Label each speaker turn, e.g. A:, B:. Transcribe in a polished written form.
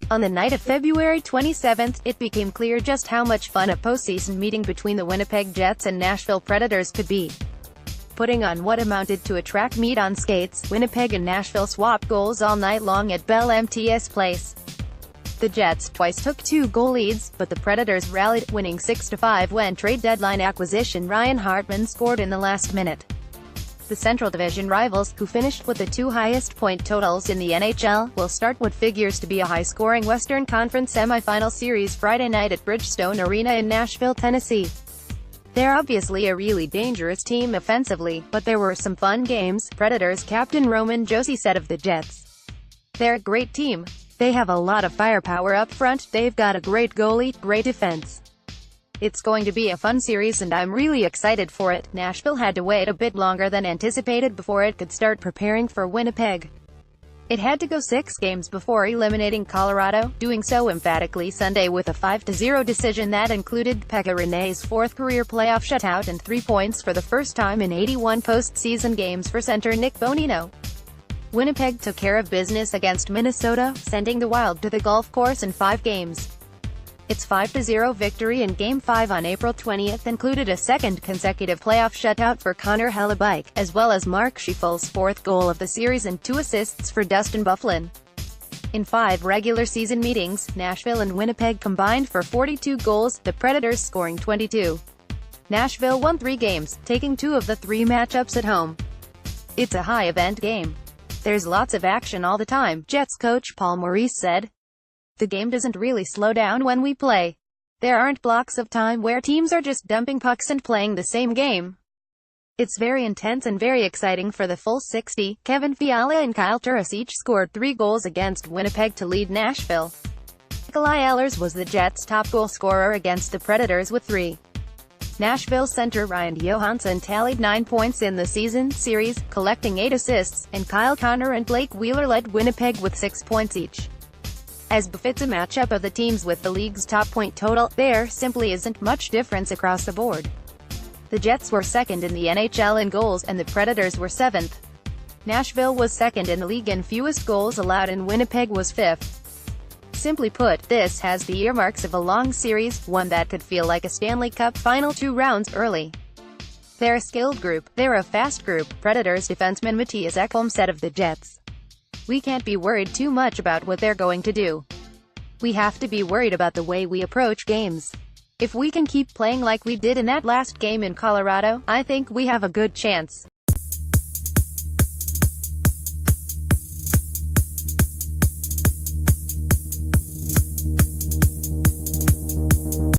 A: On the night of February 27, it became clear just how much fun a postseason meeting between the Winnipeg Jets and Nashville Predators could be. Putting on what amounted to a track meet on skates, Winnipeg and Nashville swapped goals all night long at Bell MTS Place. The Jets twice took 2-goal leads, but the Predators rallied, winning 6-5 when trade deadline acquisition Ryan Hartman scored in the last minute. The Central Division rivals, who finished with the two highest point totals in the NHL, will start what figures to be a high-scoring Western Conference semifinal series Friday night at Bridgestone Arena in Nashville, Tennessee. They're obviously a really dangerous team offensively, but there were some fun games, Predators captain Roman Josi said of the Jets. They're a great team. They have a lot of firepower up front, they've got a great goalie, great defense. It's going to be a fun series and I'm really excited for it. Nashville had to wait a bit longer than anticipated before it could start preparing for Winnipeg. It had to go 6 games before eliminating Colorado, doing so emphatically Sunday with a 5-0 decision that included Pekka Rinne's 4th career playoff shutout and 3 points for the first time in 81 postseason games for center Nick Bonino. Winnipeg took care of business against Minnesota, sending the Wild to the golf course in 5 games. Its 5-0 victory in Game 5 on April 20 included a second consecutive playoff shutout for Connor Hellebuyck, as well as Mark Scheifele's 4th goal of the series and 2 assists for Dustin Byfuglien. In 5 regular season meetings, Nashville and Winnipeg combined for 42 goals, the Predators scoring 22. Nashville won 3 games, taking 2 of the 3 matchups at home. It's a high-event game. There's lots of action all the time, Jets coach Paul Maurice said. The game doesn't really slow down when we play. There aren't blocks of time where teams are just dumping pucks and playing the same game. It's very intense and very exciting for the full 60. Kevin Fiala and Kyle Turris each scored 3 goals against Winnipeg to lead Nashville. Nikolai Ehlers was the Jets' top goal scorer against the Predators with 3. Nashville center Ryan Johansson tallied 9 points in the season series, collecting 8 assists, and Kyle Connor and Blake Wheeler led Winnipeg with 6 points each. As befits a matchup of the teams with the league's top point total, there simply isn't much difference across the board. The Jets were second in the NHL in goals, and the Predators were 7th. Nashville was second in the league in fewest goals allowed and Winnipeg was 5th. Simply put, this has the earmarks of a long series, one that could feel like a Stanley Cup final 2 rounds early. They're a skilled group, they're a fast group, Predators defenseman Mattias Ekholm said of the Jets. We can't be worried too much about what they're going to do. We have to be worried about the way we approach games. If we can keep playing like we did in that last game in Colorado, I think we have a good chance.